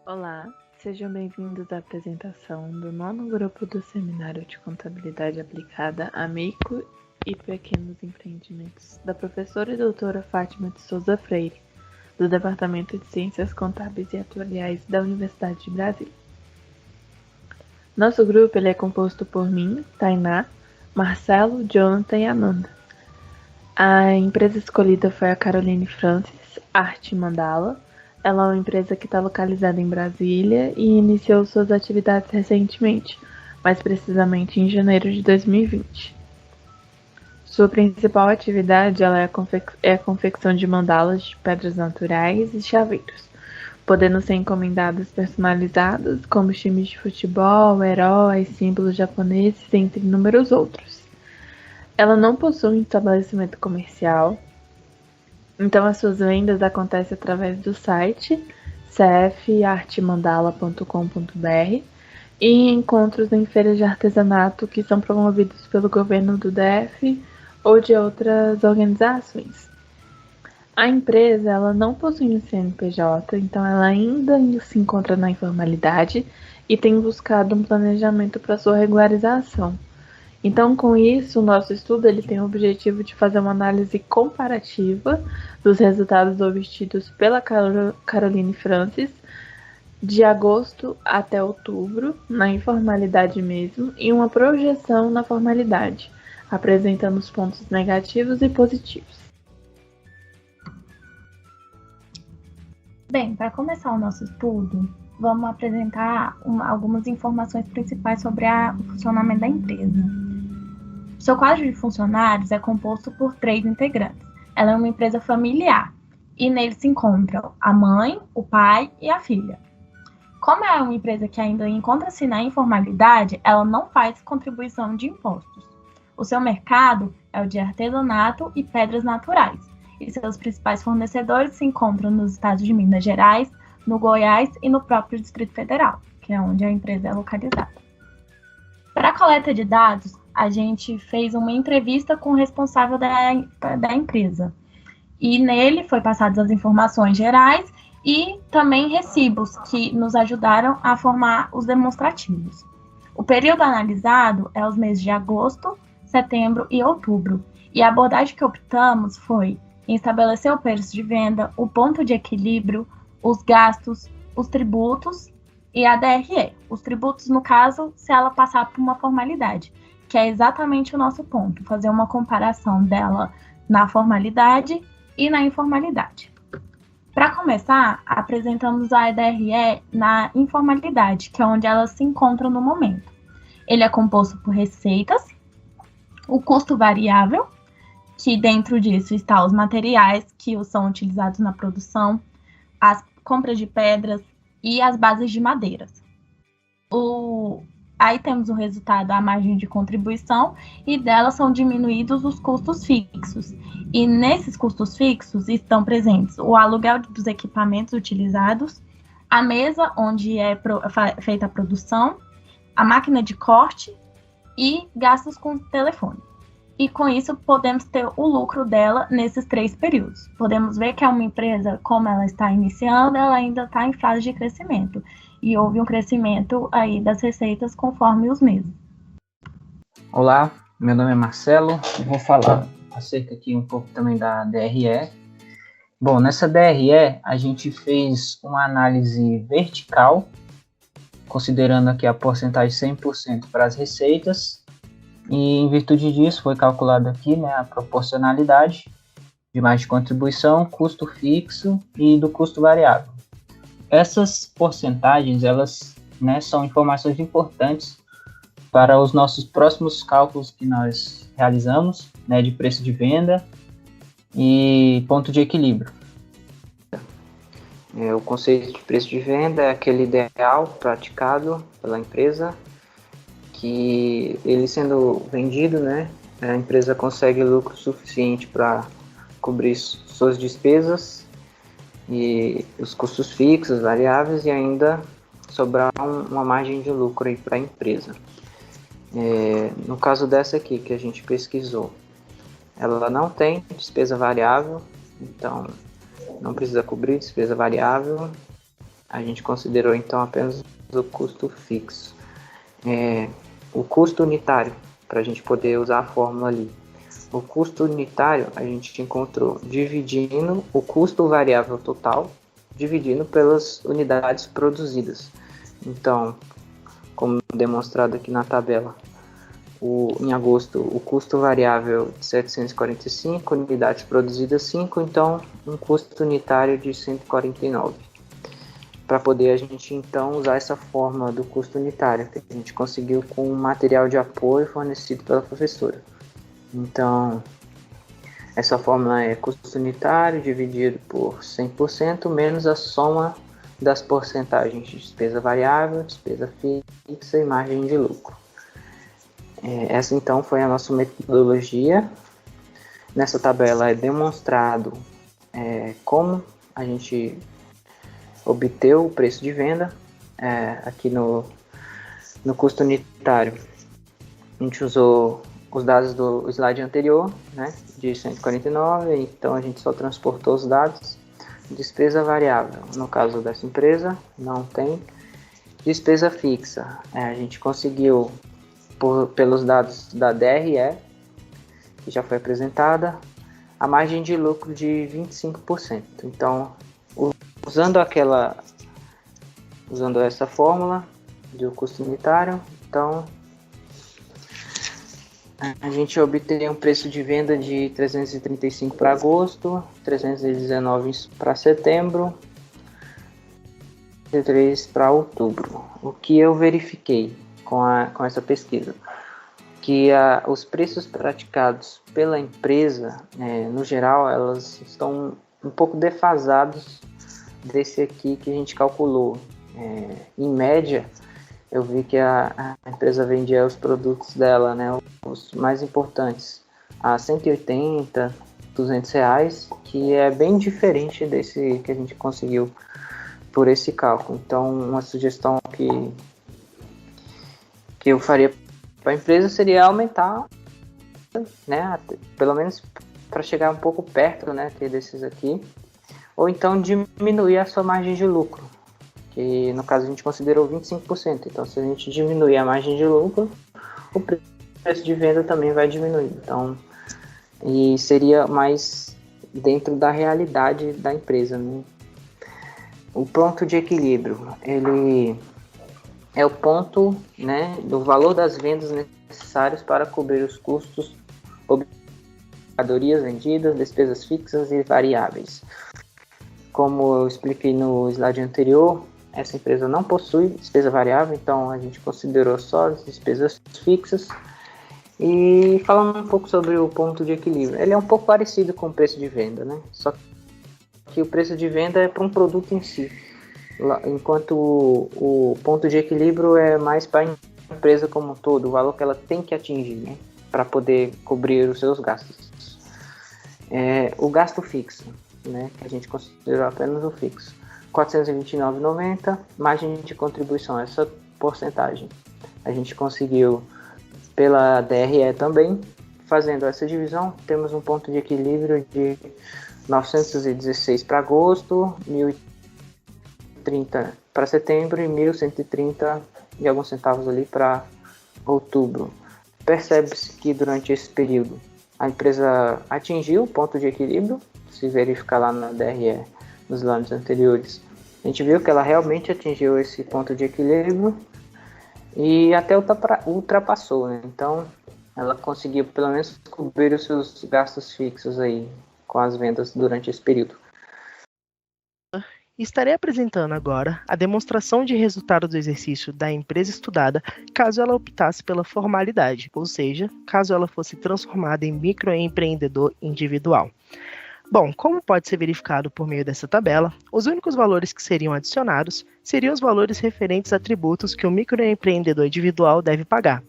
Olá, sejam bem-vindos à apresentação do nono grupo do Seminário de Contabilidade Aplicada a Micro e Pequenos Empreendimentos, da professora e doutora Fátima de Souza Freire, do Departamento de Ciências Contábeis e Atuariais da Universidade de Brasília. Nosso grupo é composto por mim, Tainá, Marcelo, Jonathan e Amanda. A empresa escolhida foi a Caroline Francis, Arte Mandala. Ela é uma empresa que está localizada em Brasília e iniciou suas atividades recentemente, mais precisamente em janeiro de 2020. Sua principal atividade é a confecção de mandalas de pedras naturais e chaveiros, podendo ser encomendadas personalizadas, como times de futebol, heróis, símbolos japoneses, entre inúmeros outros. Ela não possui um estabelecimento comercial, então as suas vendas acontecem através do site cfartemandala.com.br e em encontros em feiras de artesanato que são promovidos pelo governo do DF ou de outras organizações. A empresa ela não possui um CNPJ, então ela ainda se encontra na informalidade e tem buscado um planejamento para sua regularização. Então, com isso, o nosso estudo ele tem o objetivo de fazer uma análise comparativa dos resultados obtidos pela Caroline Francis de agosto até outubro, na informalidade mesmo, e uma projeção na formalidade, apresentando os pontos negativos e positivos. Bem, para começar o nosso estudo, vamos apresentar algumas informações principais sobre o funcionamento da empresa. O seu quadro de funcionários é composto por 3 integrantes. Ela é uma empresa familiar e nele se encontram a mãe, o pai e a filha. Como é uma empresa que ainda encontra-se na informalidade, ela não faz contribuição de impostos. O seu mercado é o de artesanato e pedras naturais, e seus principais fornecedores se encontram nos estados de Minas Gerais, no Goiás e no próprio Distrito Federal, que é onde a empresa é localizada. Para a coleta de dados, a gente fez uma entrevista com o responsável da empresa. E nele foi passadas as informações gerais e também recibos que nos ajudaram a formar os demonstrativos. O período analisado é os meses de agosto, setembro e outubro. E a abordagem que optamos foi em estabelecer o preço de venda, o ponto de equilíbrio, os gastos, os tributos e a DRE. Os tributos, no caso, se ela passar por uma formalidade, que é exatamente o nosso ponto, fazer uma comparação dela na formalidade e na informalidade. Para começar, apresentamos a DRE na informalidade, que é onde ela se encontra no momento. Ele é composto por receitas, o custo variável, que dentro disso está os materiais que são utilizados na produção, as compras de pedras e as bases de madeiras. Aí temos o resultado, a margem de contribuição, e dela são diminuídos os custos fixos. E nesses custos fixos estão presentes o aluguel dos equipamentos utilizados, a mesa onde é feita a produção, a máquina de corte e gastos com telefone. E com isso podemos ter o lucro dela nesses 3 períodos. Podemos ver que é uma empresa, como ela está iniciando, ela ainda está em fase de crescimento. E houve um crescimento aí das receitas conforme os meses. Olá, meu nome é Marcelo, eu vou falar acerca aqui um pouco também da DRE. Bom, nessa DRE a gente fez uma análise vertical, considerando aqui a porcentagem 100% para as receitas, e em virtude disso foi calculado aqui, né, a proporcionalidade de margem de contribuição, custo fixo e do custo variável. Essas porcentagens, elas, né, são informações importantes para os nossos próximos cálculos que nós realizamos, né, de preço de venda e ponto de equilíbrio. O conceito de preço de venda é aquele ideal praticado pela empresa, que ele sendo vendido, né, a empresa consegue lucro suficiente para cobrir suas despesas e os custos fixos, variáveis, e ainda sobrar uma margem de lucro aí para a empresa. No caso dessa aqui que a gente pesquisou, ela não tem despesa variável, então não precisa cobrir despesa variável, a gente considerou então apenas o custo fixo. O custo unitário, para a gente poder usar a fórmula ali. O custo unitário a gente encontrou dividindo o custo variável total, dividindo pelas unidades produzidas. Então, como demonstrado aqui na tabela, em agosto o custo variável de 745, unidades produzidas 5, então um custo unitário de 149. Para poder a gente então usar essa fórmula do custo unitário, que a gente conseguiu com o material de apoio fornecido pela professora. Então, essa fórmula é custo unitário dividido por 100% menos a soma das porcentagens de despesa variável, despesa fixa e margem de lucro. Essa então foi a nossa metodologia. Nessa tabela é demonstrado como a gente obteve o preço de venda. Aqui no custo unitário a gente usou os dados do slide anterior, né, de 149, então a gente só transportou os dados. Despesa variável, no caso dessa empresa, não tem. Despesa fixa, a gente conseguiu pelos dados da DRE, que já foi apresentada, a margem de lucro de 25%. Então, usando essa fórmula do custo unitário, então a gente obteve um preço de venda de 335 para agosto, 319 para setembro, 33 para outubro. O que eu verifiquei com essa pesquisa? Que os preços praticados pela empresa, no geral, elas estão um pouco defasados desse aqui que a gente calculou. Em média, eu vi que a empresa vendia os produtos dela, né, os mais importantes, a 180, 200 reais, que é bem diferente desse que a gente conseguiu por esse cálculo. Então, uma sugestão que eu faria para a empresa seria aumentar, né, pelo menos para chegar um pouco perto, né, desses aqui, ou então diminuir a sua margem de lucro, que no caso a gente considerou 25%. Então, se a gente diminuir a margem de lucro, o preço de venda também vai diminuir. Então, e seria mais dentro da realidade da empresa, né? O ponto de equilíbrio, ele é o ponto, né, do valor das vendas necessários para cobrir os custos, mercadorias vendidas, despesas fixas e variáveis. Como eu expliquei no slide anterior, essa empresa não possui despesa variável, então a gente considerou só as despesas fixas. E falando um pouco sobre o ponto de equilíbrio, ele é um pouco parecido com o preço de venda, né? Só que o preço de venda é para um produto em si, enquanto o ponto de equilíbrio é mais para a empresa como um todo, o valor que ela tem que atingir, né, para poder cobrir os seus gastos. O gasto fixo, né, que a gente considerou apenas o fixo, 429,90, margem de contribuição, essa porcentagem a gente conseguiu pela DRE também. Fazendo essa divisão, temos um ponto de equilíbrio de 916 para agosto, 1.030 para setembro e 1.130 e alguns centavos ali para outubro. Percebe-se que durante esse período a empresa atingiu o ponto de equilíbrio. Se verificar lá na DRE, nos anos anteriores, a gente viu que ela realmente atingiu esse ponto de equilíbrio e até ultrapassou, né? Então, ela conseguiu pelo menos cobrir os seus gastos fixos aí com as vendas durante esse período. Estarei apresentando agora a demonstração de resultado do exercício da empresa estudada, caso ela optasse pela formalidade, ou seja, caso ela fosse transformada em microempreendedor individual. Bom, como pode ser verificado por meio dessa tabela, os únicos valores que seriam adicionados seriam os valores referentes a tributos que o microempreendedor individual deve pagar.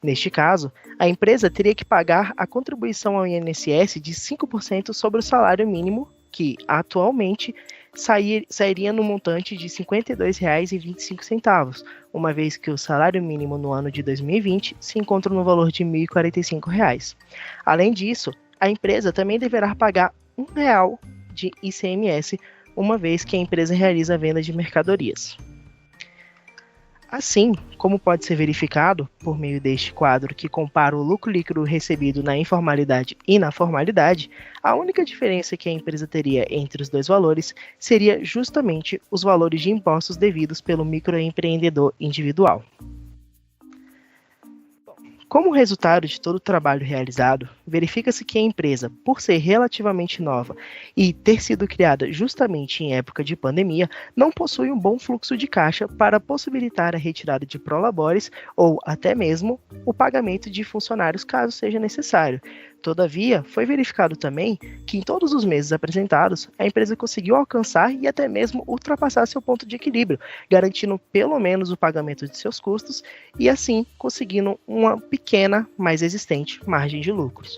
Neste caso, a empresa teria que pagar a contribuição ao INSS de 5% sobre o salário mínimo, que atualmente sairia no montante de R$ 52,25, uma vez que o salário mínimo no ano de 2020 se encontra no valor de R$ 1.045. Além disso, a empresa também deverá pagar R$ 1 de ICMS uma vez que a empresa realiza a venda de mercadorias. Assim, como pode ser verificado por meio deste quadro que compara o lucro líquido recebido na informalidade e na formalidade, a única diferença que a empresa teria entre os dois valores seria justamente os valores de impostos devidos pelo microempreendedor individual. Como resultado de todo o trabalho realizado, verifica-se que a empresa, por ser relativamente nova e ter sido criada justamente em época de pandemia, não possui um bom fluxo de caixa para possibilitar a retirada de prolabores ou até mesmo o pagamento de funcionários caso seja necessário. Todavia, foi verificado também que em todos os meses apresentados, a empresa conseguiu alcançar e até mesmo ultrapassar seu ponto de equilíbrio, garantindo pelo menos o pagamento de seus custos e assim conseguindo uma pequena, mas existente, margem de lucros.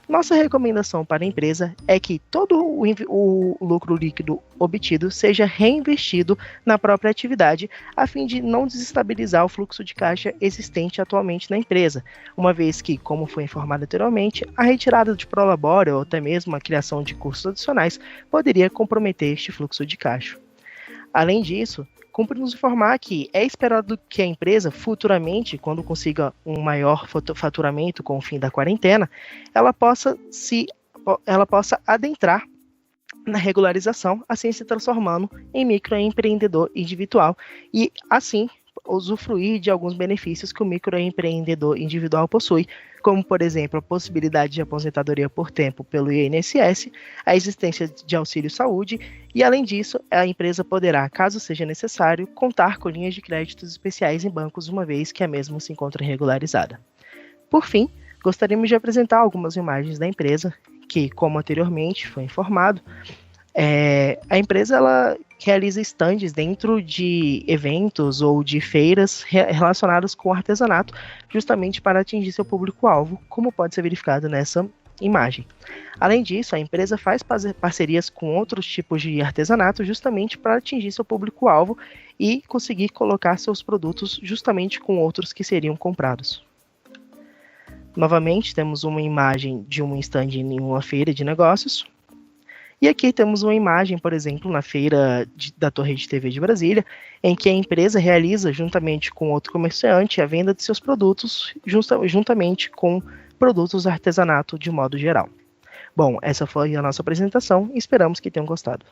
Nossa recomendação para a empresa é que todo o lucro líquido obtido seja reinvestido na própria atividade, a fim de não desestabilizar o fluxo de caixa existente atualmente na empresa, uma vez que, como foi informado anteriormente, a retirada de prolabore ou até mesmo a criação de custos adicionais poderia comprometer este fluxo de caixa. Além disso, cumpre nos informar que é esperado que a empresa futuramente, quando consiga um maior faturamento com o fim da quarentena, ela possa adentrar na regularização, assim se transformando em microempreendedor individual e assim usufruir de alguns benefícios que o microempreendedor individual possui, como, por exemplo, a possibilidade de aposentadoria por tempo pelo INSS, a existência de auxílio-saúde e, além disso, a empresa poderá, caso seja necessário, contar com linhas de créditos especiais em bancos, uma vez que a mesma se encontra regularizada. Por fim, gostaríamos de apresentar algumas imagens da empresa, que, como anteriormente foi informado, a empresa ela realiza estandes dentro de eventos ou de feiras relacionadas com artesanato, justamente para atingir seu público-alvo, como pode ser verificado nessa imagem. Além disso, a empresa faz parcerias com outros tipos de artesanato justamente para atingir seu público-alvo e conseguir colocar seus produtos justamente com outros que seriam comprados. Novamente, temos uma imagem de um stand em uma feira de negócios. E aqui temos uma imagem, por exemplo, na feira da Torre de TV de Brasília, em que a empresa realiza, juntamente com outro comerciante, a venda de seus produtos, juntamente com produtos artesanato de modo geral. Bom, essa foi a nossa apresentação e esperamos que tenham gostado.